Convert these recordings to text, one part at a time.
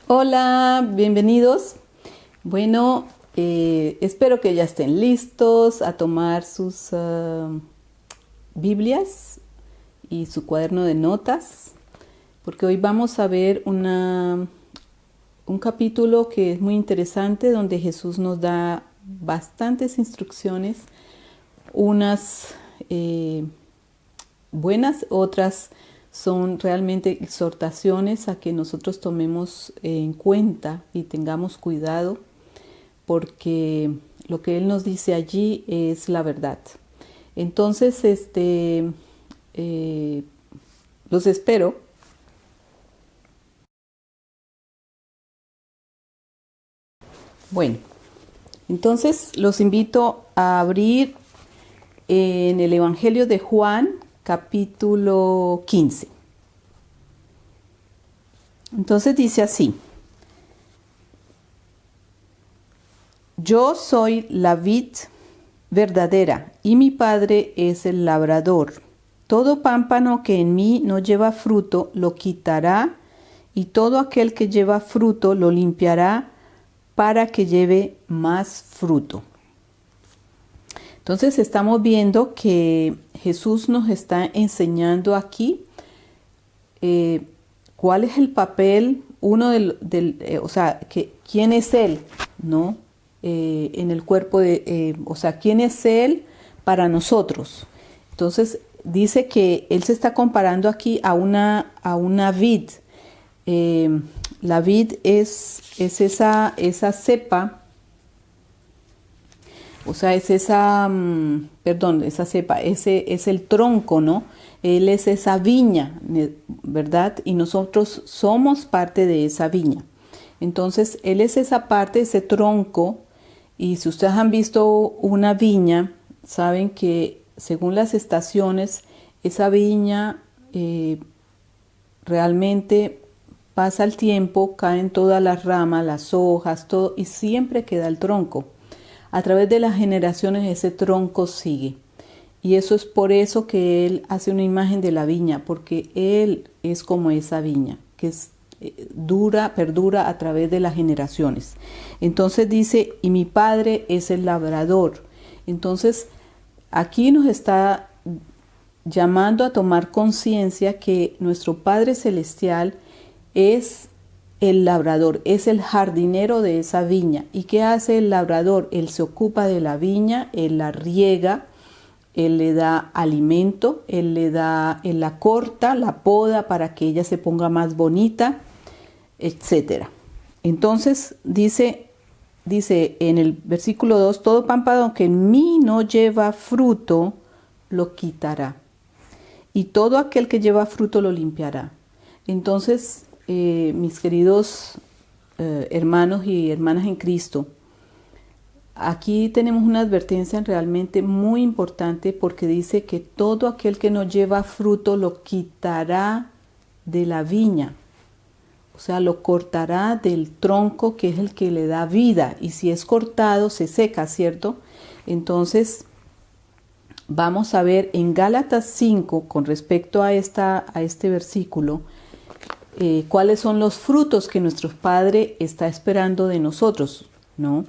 Hola, bienvenidos. Bueno, espero que ya estén listos a tomar sus Biblias y su cuaderno de notas, porque hoy vamos a ver un capítulo que es muy interesante, donde Jesús nos da bastantes instrucciones, unas buenas, otras son realmente exhortaciones a que nosotros tomemos en cuenta y tengamos cuidado, porque lo que Él nos dice allí es la verdad. Entonces, los espero. Bueno, entonces los invito a abrir en el Evangelio de Juan, capítulo 15. Entonces dice así: Yo soy la vid verdadera y mi Padre es el labrador. Todo pámpano que en mí no lleva fruto lo quitará, y todo aquel que lleva fruto lo limpiará para que lleve más fruto. Entonces estamos viendo que Jesús nos está enseñando aquí cuál es el papel, quién es Él, ¿no? En el cuerpo quién es Él para nosotros. Entonces dice que Él se está comparando aquí a una vid. La vid es esa cepa, esa cepa, ese es el tronco, ¿no? Él es esa viña, ¿verdad? Y nosotros somos parte de esa viña. Entonces, Él es esa parte, ese tronco, y si ustedes han visto una viña, saben que según las estaciones, esa viña realmente pasa el tiempo, caen todas las ramas, las hojas, todo, y siempre queda el tronco. A través de las generaciones ese tronco sigue. Y eso es por eso que Él hace una imagen de la viña, porque Él es como esa viña, que es perdura a través de las generaciones. Entonces dice, y mi Padre es el labrador. Entonces aquí nos está llamando a tomar conciencia que nuestro Padre Celestial es el labrador, es el jardinero de esa viña. ¿Y qué hace el labrador? Él se ocupa de la viña, él la riega, él le da alimento, él la corta, la poda para que ella se ponga más bonita, etcétera. Entonces dice en el versículo 2, todo pámpano que en mí no lleva fruto, lo quitará, y todo aquel que lleva fruto lo limpiará. Entonces, mis queridos hermanos y hermanas en Cristo, aquí tenemos una advertencia realmente muy importante, porque dice que todo aquel que no lleva fruto lo quitará de la viña. O sea, lo cortará del tronco, que es el que le da vida. Y si es cortado, se seca, ¿cierto? Entonces, vamos a ver en Gálatas 5, con respecto a este versículo, cuáles son los frutos que nuestro Padre está esperando de nosotros, ¿no?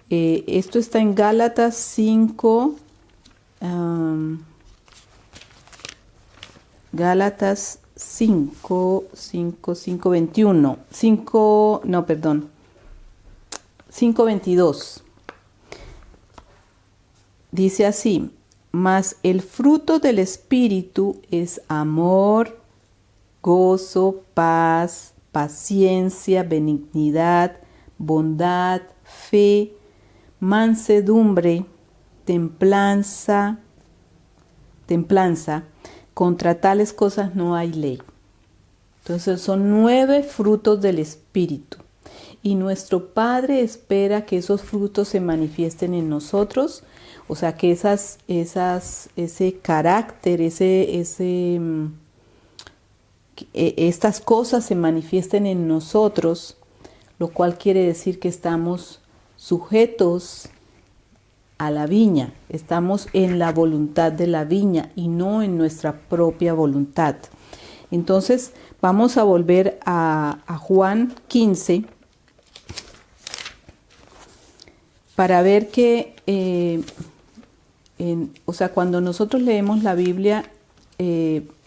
Esto está en Gálatas 5, Gálatas 21, 5:22. Dice así: mas el fruto del Espíritu es amor, gozo, paz, paciencia, benignidad, bondad, fe, mansedumbre, templanza. Contra tales cosas no hay ley. Entonces son 9 frutos del Espíritu. Y nuestro Padre espera que esos frutos se manifiesten en nosotros. O sea, que ese carácter, estas cosas se manifiesten en nosotros, lo cual quiere decir que estamos sujetos a la viña, estamos en la voluntad de la viña y no en nuestra propia voluntad. Entonces vamos a volver a Juan 15 para ver que, cuando nosotros leemos la Biblia,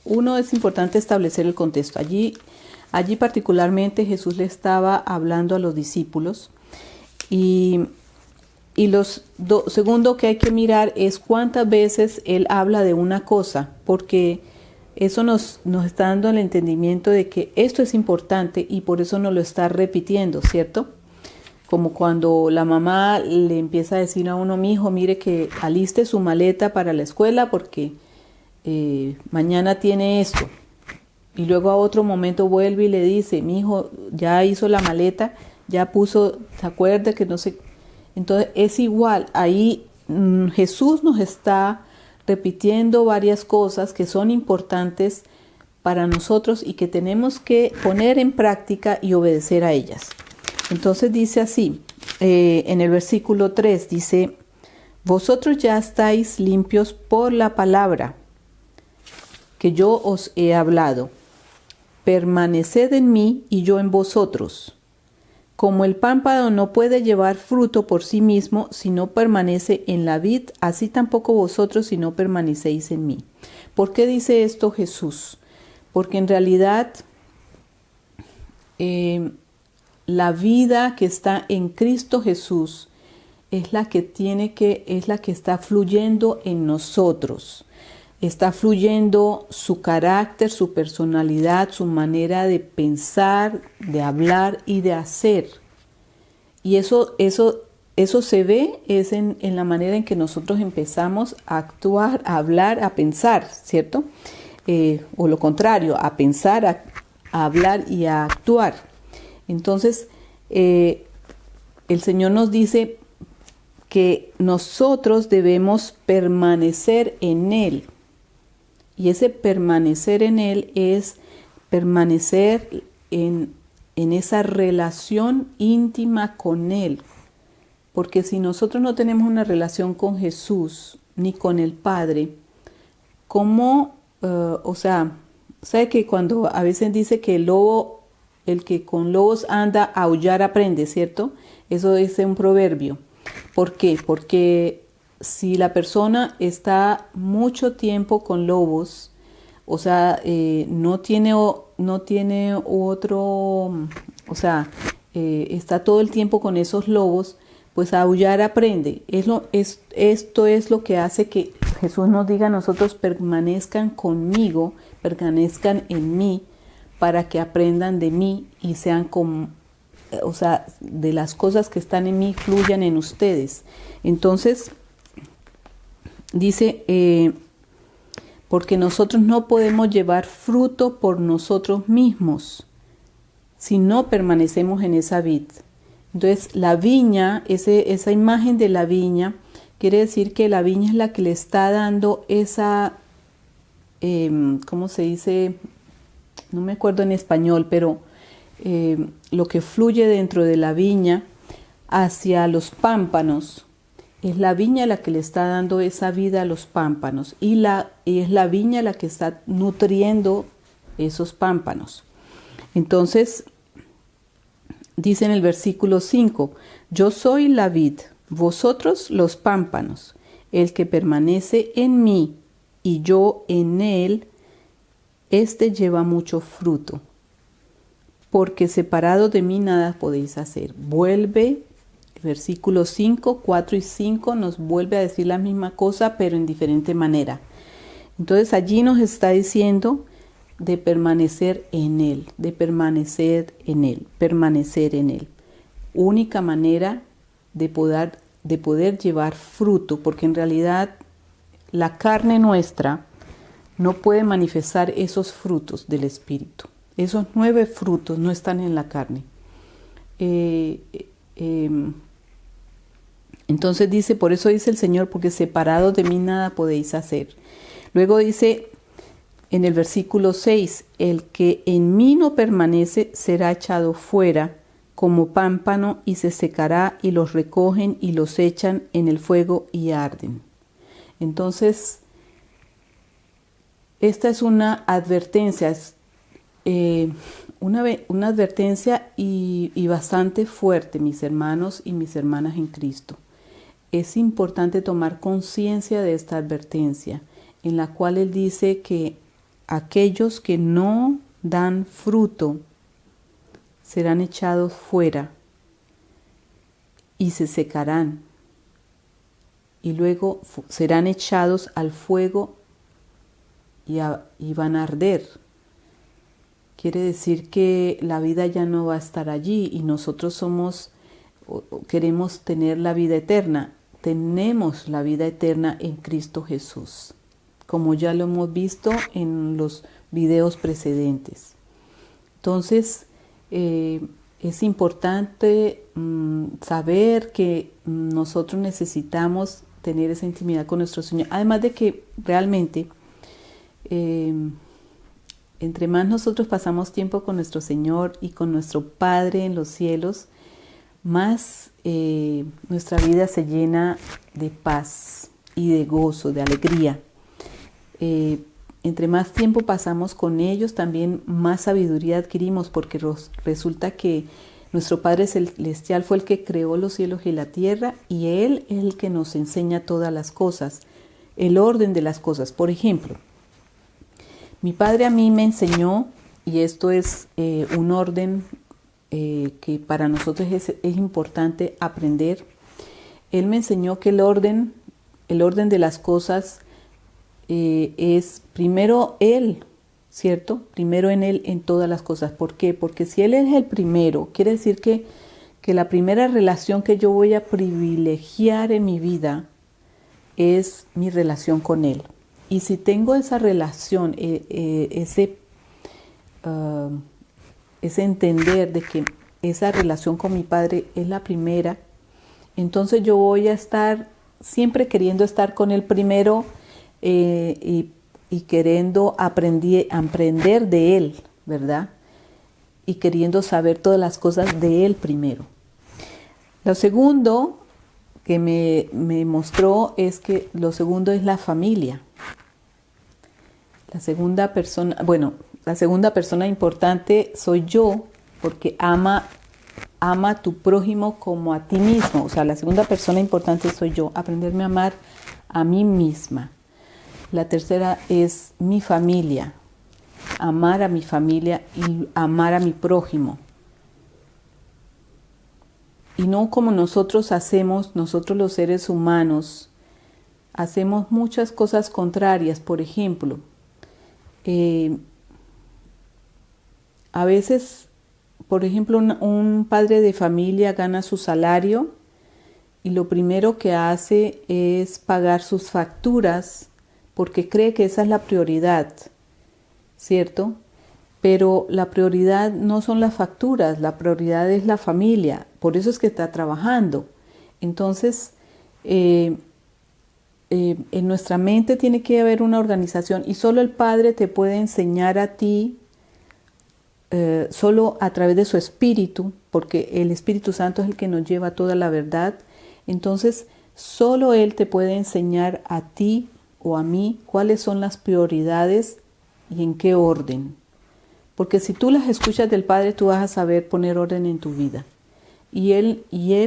uno es importante establecer el contexto. Allí particularmente Jesús le estaba hablando a los discípulos y segundo que hay que mirar es cuántas veces Él habla de una cosa, porque eso nos está dando el entendimiento de que esto es importante y por eso nos lo está repitiendo, ¿cierto? Como cuando la mamá le empieza a decir a uno, mi hijo, mire que aliste su maleta para la escuela porque mañana tiene esto. Y luego a otro momento vuelve y le dice, mi hijo ya hizo la maleta, ya puso, ¿se acuerda que no sé? Entonces es igual, ahí Jesús nos está repitiendo varias cosas que son importantes para nosotros y que tenemos que poner en práctica y obedecer a ellas. Entonces dice así, en el versículo 3 dice, vosotros ya estáis limpios por la palabra que yo os he hablado. Permaneced en mí y yo en vosotros. Como el pámpano no puede llevar fruto por sí mismo si no permanece en la vid, así tampoco vosotros si no permanecéis en mí. ¿Por qué dice esto Jesús? Porque en realidad la vida que está en Cristo Jesús es la que está fluyendo en nosotros. Está fluyendo su carácter, su personalidad, su manera de pensar, de hablar y de hacer. Y eso se ve es en la manera en que nosotros empezamos a actuar, a hablar, a pensar, ¿cierto? O lo contrario, a pensar, a hablar y a actuar. Entonces, el Señor nos dice que nosotros debemos permanecer en Él. Y ese permanecer en Él es permanecer en esa relación íntima con Él. Porque si nosotros no tenemos una relación con Jesús ni con el Padre, ¿cómo? ¿Sabe que cuando a veces dice que el que con lobos anda, a aullar aprende, ¿cierto? Eso es un proverbio. ¿Por qué? Porque si la persona está mucho tiempo con lobos, no tiene otro, está todo el tiempo con esos lobos, pues a aullar aprende. Esto es lo que hace que Jesús nos diga a nosotros, permanezcan conmigo, permanezcan en mí, para que aprendan de mí y sean de las cosas que están en mí fluyan en ustedes. Entonces, dice, porque nosotros no podemos llevar fruto por nosotros mismos si no permanecemos en esa vid. Entonces, la viña, esa imagen de la viña, quiere decir que la viña es la que le está dando esa, ¿cómo se dice? No me acuerdo en español, pero lo que fluye dentro de la viña hacia los pámpanos, es la viña la que le está dando esa vida a los pámpanos y es la viña la que está nutriendo esos pámpanos. Entonces, dice en el versículo 5, yo soy la vid, vosotros los pámpanos, el que permanece en mí y yo en él, este lleva mucho fruto, porque separado de mí nada podéis hacer. Vuelve, versículos 5, 4 y 5 nos vuelve a decir la misma cosa, pero en diferente manera. Entonces allí nos está diciendo de permanecer en Él, de permanecer en Él, permanecer en Él. Única manera de poder llevar fruto, porque en realidad la carne nuestra no puede manifestar esos frutos del Espíritu. Esos 9 frutos no están en la carne. Entonces dice, por eso dice el Señor, porque separados de mí nada podéis hacer. Luego dice en el versículo 6, el que en mí no permanece será echado fuera como pámpano y se secará y los recogen y los echan en el fuego y arden. Entonces, esta es una advertencia, eh, una advertencia y bastante fuerte, mis hermanos y mis hermanas en Cristo. Es importante tomar conciencia de esta advertencia, en la cual Él dice que aquellos que no dan fruto serán echados fuera y se secarán, y luego serán echados al fuego y van a arder. Quiere decir que la vida ya no va a estar allí y nosotros queremos tener la vida eterna. Tenemos la vida eterna en Cristo Jesús, como ya lo hemos visto en los videos precedentes. Entonces, es importante saber que nosotros necesitamos tener esa intimidad con nuestro Señor. Además de que realmente, entre más nosotros pasamos tiempo con nuestro Señor y con nuestro Padre en los cielos, más nuestra vida se llena de paz y de gozo, de alegría. Entre más tiempo pasamos con ellos, también más sabiduría adquirimos, porque resulta que nuestro Padre Celestial fue el que creó los cielos y la tierra, y Él es el que nos enseña todas las cosas, el orden de las cosas. Por ejemplo, mi padre a mí me enseñó, y esto es un orden que para nosotros es importante aprender. Él me enseñó que el orden de las cosas es primero Él, ¿cierto? Primero en Él en todas las cosas. ¿Por qué? Porque si Él es el primero, quiere decir que la primera relación que yo voy a privilegiar en mi vida es mi relación con Él. Y si tengo esa relación, ese entender de que esa relación con mi Padre es la primera, entonces yo voy a estar siempre queriendo estar con Él primero y queriendo aprender de Él, ¿verdad? Y queriendo saber todas las cosas de Él primero. Lo segundo que me mostró es que lo segundo es la familia. La segunda persona importante soy yo, porque ama a tu prójimo como a ti mismo. O sea, la segunda persona importante soy yo, aprenderme a amar a mí misma. La tercera es mi familia, amar a mi familia y amar a mi prójimo. Y no como nosotros los seres humanos, hacemos muchas cosas contrarias. Por ejemplo, a veces, por ejemplo, un padre de familia gana su salario y lo primero que hace es pagar sus facturas porque cree que esa es la prioridad, ¿cierto? Pero la prioridad no son las facturas, la prioridad es la familia, por eso es que está trabajando. Entonces, en nuestra mente tiene que haber una organización y solo el Padre te puede enseñar a ti, solo a través de su Espíritu, porque el Espíritu Santo es el que nos lleva toda la verdad. Entonces, solo Él te puede enseñar a ti o a mí cuáles son las prioridades y en qué orden. Porque si tú las escuchas del Padre, tú vas a saber poner orden en tu vida. Y Él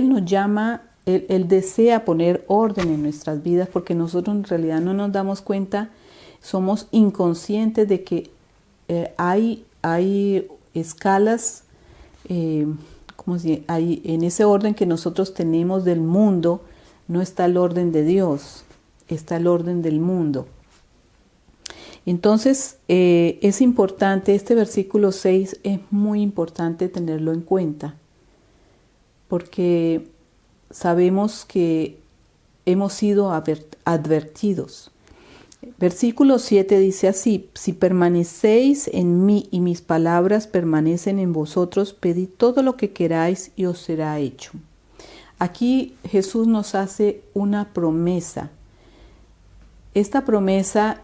nos llama. Él desea poner orden en nuestras vidas porque nosotros en realidad no nos damos cuenta, somos inconscientes de que hay escalas, en ese orden que nosotros tenemos del mundo, no está el orden de Dios, está el orden del mundo. Entonces es importante, este versículo 6 es muy importante tenerlo en cuenta, porque sabemos que hemos sido advertidos. Versículo 7 dice así: si permanecéis en mí y mis palabras permanecen en vosotros, pedid todo lo que queráis y os será hecho. Aquí Jesús nos hace una promesa. Esta promesa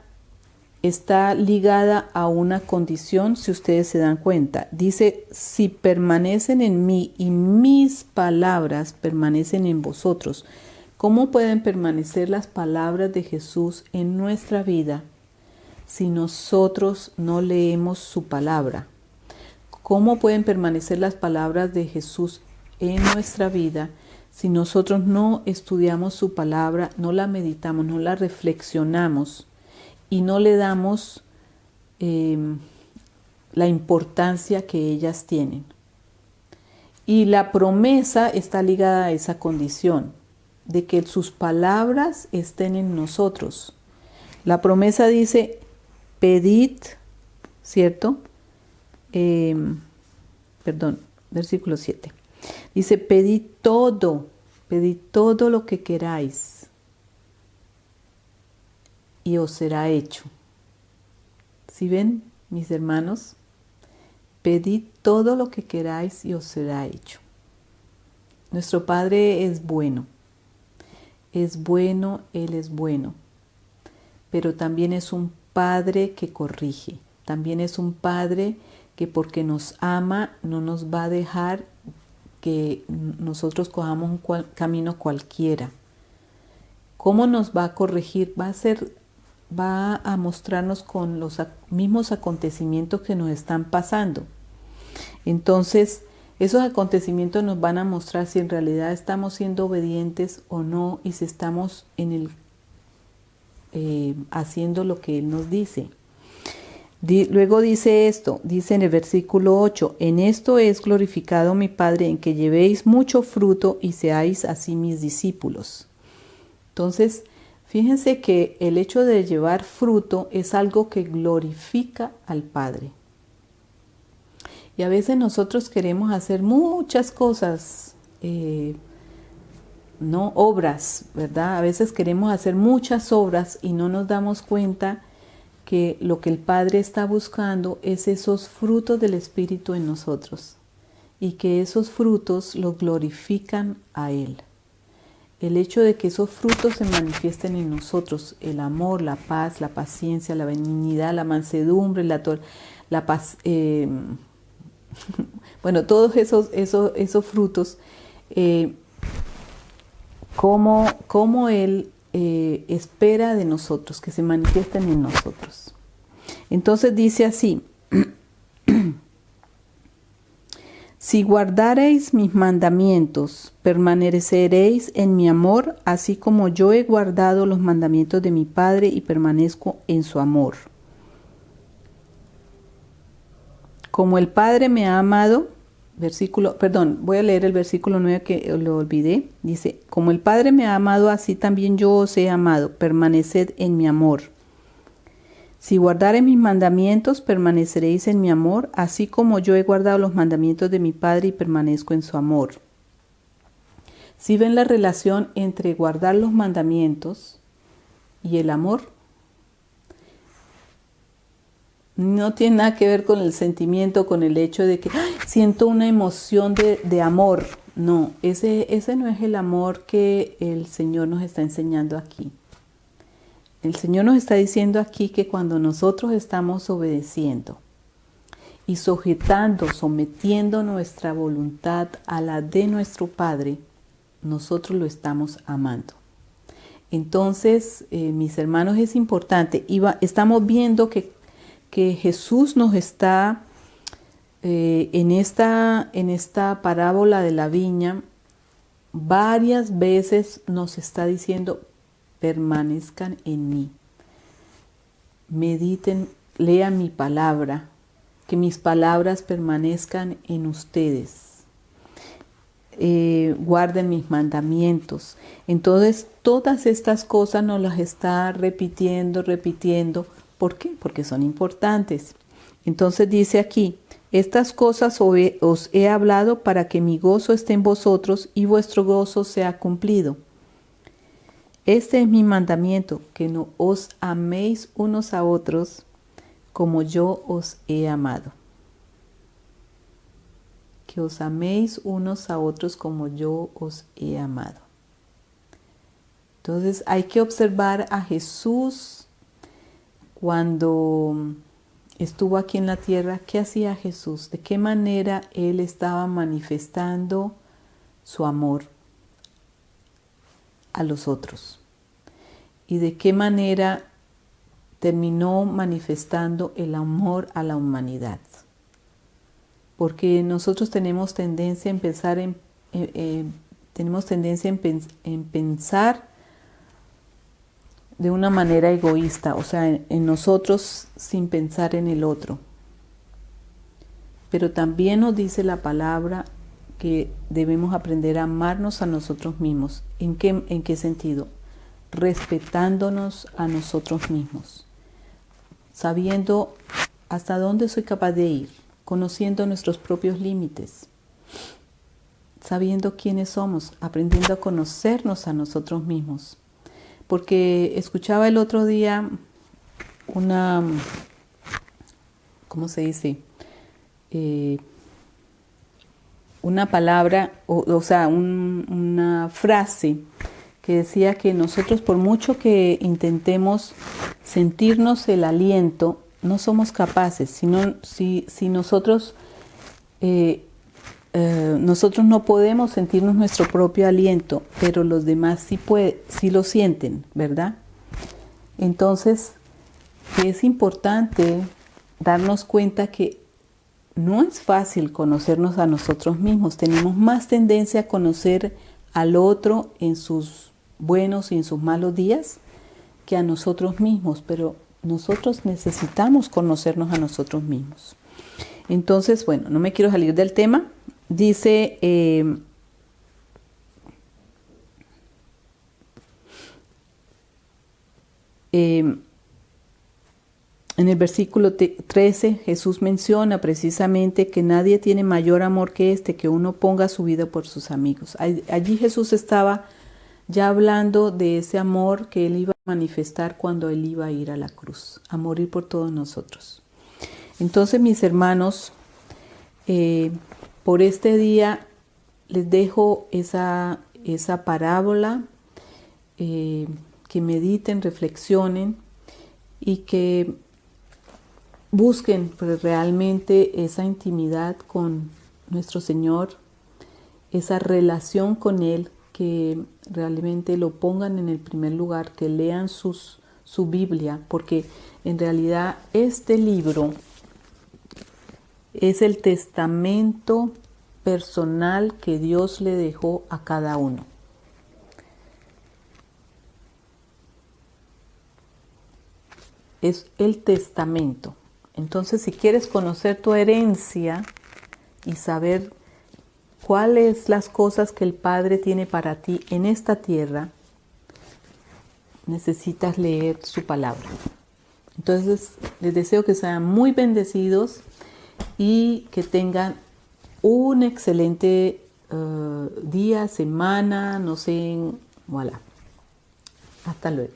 está ligada a una condición, si ustedes se dan cuenta. Dice, si permanecen en mí y mis palabras permanecen en vosotros. ¿Cómo pueden permanecer las palabras de Jesús en nuestra vida si nosotros no leemos su palabra? ¿Cómo pueden permanecer las palabras de Jesús en nuestra vida si nosotros no estudiamos su palabra, no la meditamos, no la reflexionamos y no le damos la importancia que ellas tienen? Y la promesa está ligada a esa condición, de que sus palabras estén en nosotros. La promesa dice, pedid, ¿cierto? Versículo 7. Dice, pedid todo lo que queráis y os será hecho. ¿Sí ven, mis hermanos? Pedid todo lo que queráis y os será hecho. Nuestro Padre es bueno. Es bueno, Él es bueno. Pero también es un Padre que corrige. También es un Padre que porque nos ama no nos va a dejar que nosotros cojamos un camino cualquiera. ¿Cómo nos va a corregir? Va a mostrarnos con los mismos acontecimientos que nos están pasando. Entonces, esos acontecimientos nos van a mostrar si en realidad estamos siendo obedientes o no y si estamos haciendo lo que Él nos dice. Luego dice esto, dice en el versículo 8, en esto es glorificado mi Padre, en que llevéis mucho fruto y seáis así mis discípulos. Entonces, fíjense que el hecho de llevar fruto es algo que glorifica al Padre. Y a veces nosotros queremos hacer muchas cosas, no obras, ¿verdad? A veces queremos hacer muchas obras y no nos damos cuenta que lo que el Padre está buscando es esos frutos del Espíritu en nosotros y que esos frutos los glorifican a Él. El hecho de que esos frutos se manifiesten en nosotros, el amor, la paz, la paciencia, la benignidad, la mansedumbre, la paz, bueno, todos esos frutos, como Él espera de nosotros, que se manifiesten en nosotros. Entonces dice así, si guardareis mis mandamientos, permaneceréis en mi amor, así como yo he guardado los mandamientos de mi Padre y permanezco en su amor. Como el Padre me ha amado, voy a leer el versículo 9 que lo olvidé. Dice, como el Padre me ha amado, así también yo os he amado, permaneced en mi amor. Si guardareis mis mandamientos, permaneceréis en mi amor, así como yo he guardado los mandamientos de mi Padre y permanezco en su amor. ¿Sí ven la relación entre guardar los mandamientos y el amor? No tiene nada que ver con el sentimiento, con el hecho de que siento una emoción de amor. No, ese no es el amor que el Señor nos está enseñando aquí. El Señor nos está diciendo aquí que cuando nosotros estamos obedeciendo y sometiendo nuestra voluntad a la de nuestro Padre, nosotros lo estamos amando. Entonces, mis hermanos, es importante. Estamos viendo que Jesús nos está, en esta parábola de la viña, varias veces nos está diciendo, permanezcan en mí, mediten, lean mi palabra, que mis palabras permanezcan en ustedes, guarden mis mandamientos. Entonces, todas estas cosas nos las está repitiendo. ¿Por qué? Porque son importantes. Entonces dice aquí, estas cosas os he hablado para que mi gozo esté en vosotros y vuestro gozo sea cumplido. Este es mi mandamiento, que no os améis unos a otros como yo os he amado. Que os améis unos a otros como yo os he amado. Entonces hay que observar a Jesús cuando estuvo aquí en la tierra. ¿Qué hacía Jesús? ¿De qué manera Él estaba manifestando su amor a los otros? ¿Y de qué manera terminó manifestando el amor a la humanidad? porque nosotros tenemos tendencia en pensar en pensar de una manera egoísta, o sea, en nosotros sin pensar en el otro. Pero también nos dice la palabra que debemos aprender a amarnos a nosotros mismos. ¿En qué sentido? Respetándonos a nosotros mismos, sabiendo hasta dónde soy capaz de ir, conociendo nuestros propios límites, sabiendo quiénes somos, aprendiendo a conocernos a nosotros mismos. Porque escuchaba el otro día ¿cómo se dice? Una palabra, una frase que decía que nosotros, por mucho que intentemos sentirnos el aliento, no somos capaces. Si nosotros no podemos sentirnos nuestro propio aliento, pero los demás sí lo sienten, ¿verdad? Entonces, es importante darnos cuenta que no es fácil conocernos a nosotros mismos. Tenemos más tendencia a conocer al otro en sus buenos y en sus malos días que a nosotros mismos, pero nosotros necesitamos conocernos a nosotros mismos. Entonces, bueno, no me quiero salir del tema. Dice en el versículo 13, Jesús menciona precisamente que nadie tiene mayor amor que que uno ponga su vida por sus amigos. Allí Jesús estaba ya hablando de ese amor que Él iba a manifestar cuando Él iba a ir a la cruz, a morir por todos nosotros. Entonces, mis hermanos, por este día les dejo esa parábola, que mediten, reflexionen y que busquen realmente esa intimidad con nuestro Señor, esa relación con Él, que realmente lo pongan en el primer lugar, que lean su Biblia, porque en realidad este libro es el testamento personal que Dios le dejó a cada uno. Es el testamento. Entonces, si quieres conocer tu herencia y saber cuáles las cosas que el Padre tiene para ti en esta tierra, necesitas leer su palabra. Entonces, les deseo que sean muy bendecidos y que tengan un excelente día, semana, no sé, voilà. Hasta luego.